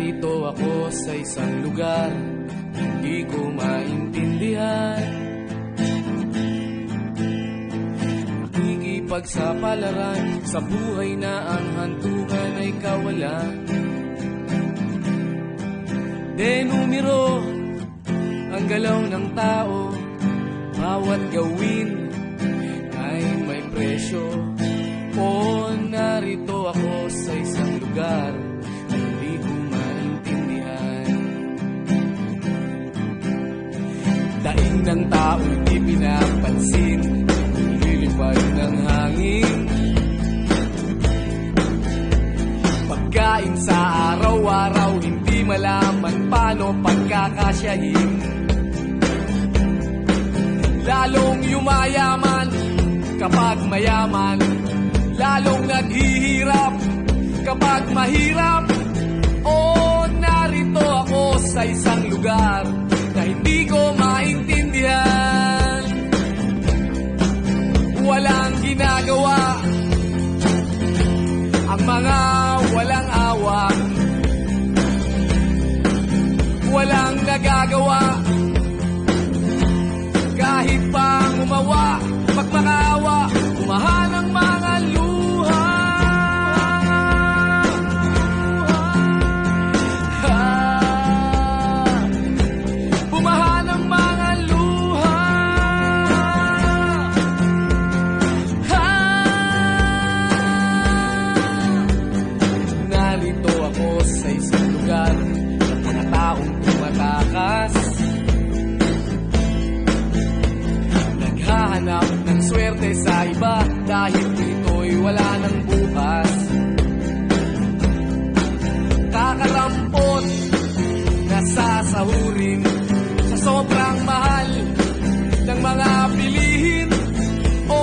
Narito ako sa isang lugar, hindi ko maintindihan. Nakikipagsapalaran sa buhay na ang hantungan ay kawalan. Denumero ang galaw ng tao, bawat gawin ay may presyo. O narito ako sa isang lugar na hindi ko maintindihan. Daing ng tao'y di pinapansin, lilipad ng hangin. Pagkain sa araw-araw, hindi malaman paano pagkakasyahin. Lalong yumayaman kapag mayaman, lalong naghihirap kapag mahirap. O narito ako sa isang lugar na hindi ko maintindihan. Walang ginagawa ang mga walang awa, walang nagagawa kahit pang umawa, magmakaawa, umahan ang mga luha. Bumahan ang mga luha. Narito ako sa isang lugar ng mga taong tumatakas, naghahanap ng swerte sa iba dahil dito'y wala ng bukas. Kakarampot na sasahurin sa sobrang mahal ng mga bilihin. O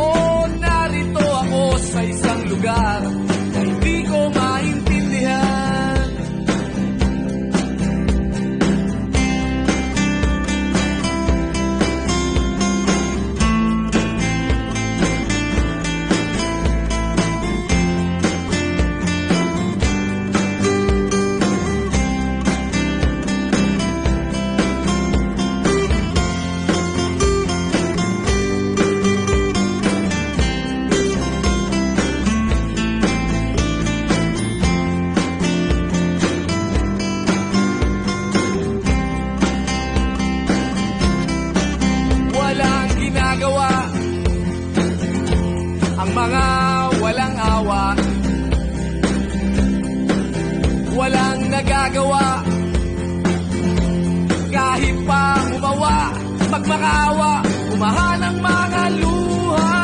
narito ako sa isang lugar na hindi ko maintindihan. Ang mga walang awa, walang nagagawa kahit pa umawa, magmakaawa, umahan ang mga luha.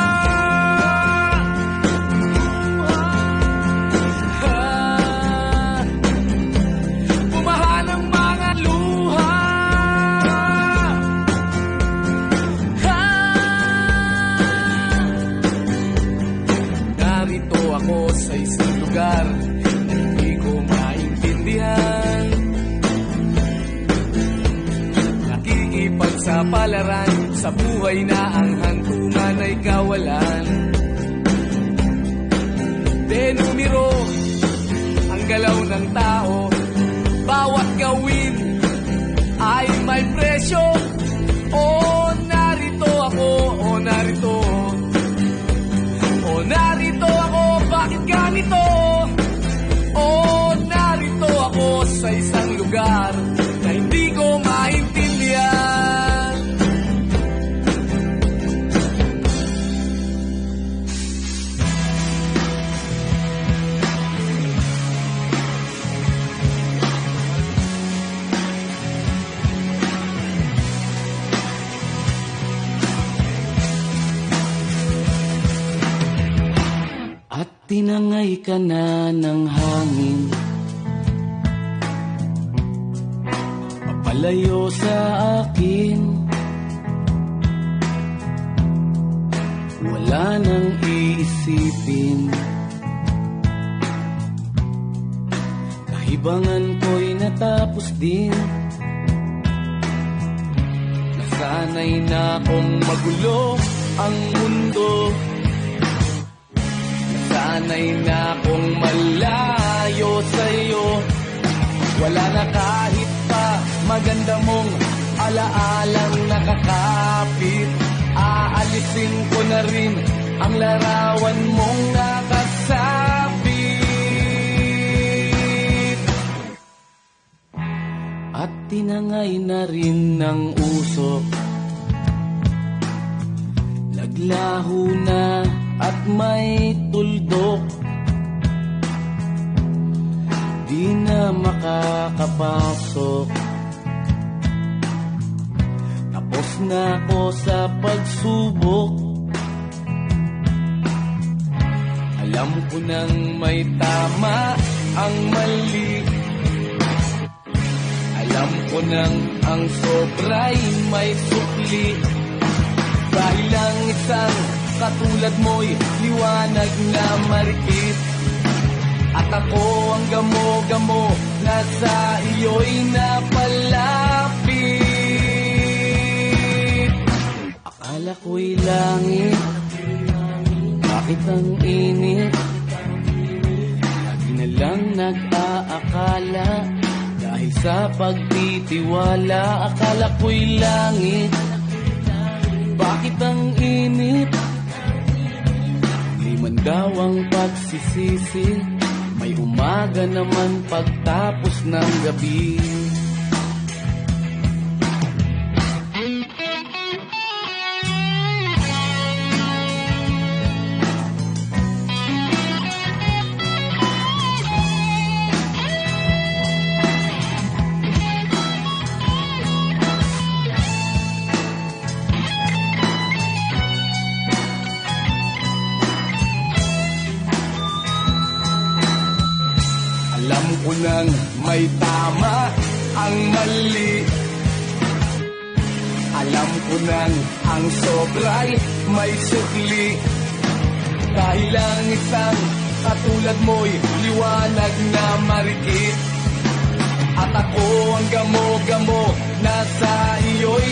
Umahan ang mga luha. Narito ako sa isang lugar na hindi ko maintindihan. Nakikipagsapalaran sa buhay na ang hantungan ay kawalan. Denumero ang galaw ng tao, bawat gawin ay may presyo. O narito ako, o narito, o narito ako, bakit ganito? O narito ako sa isang lugar na hindi ko maintindihan. At tinangay ka na ng hangin, papalayo sa akin. Wala nang iisipin, kahibangan ko'y natapos din. Nasanay na akong magulo ang mundo, sanay na akong malayo sa'yo. Wala na kahit pa maganda mong alaalang nakakapit. Aalisin ko na rin ang larawan mong nakasabit. At tinangay na rin ng usok, naglaho na at may tuldok. Di na makakapasok. Tapos na ako sa pagsubok. Alam ko nang may tama ang mali. Alam ko nang ang sobra'y may sukli. Dahil lang isang katulad mo'y liwanag na marikit. At ako ang gamo-gamo na sa iyo'y napalapit. Akala ko'y langit, bakit ang init? Lagi na lang nag-aakala, dahil sa pagtitiwala. Akala ko'y langit, bakit ang init? Liman daw ang pagsisisi, may umaga naman pagtapos ng gabi. Alam ko nang may tama ang mali. Alam ko nang ang sobra'y may sukli. Dahil lang isang katulad mo'y liwanag na marikit. At ako ang gamo-gamo na sa iyo'y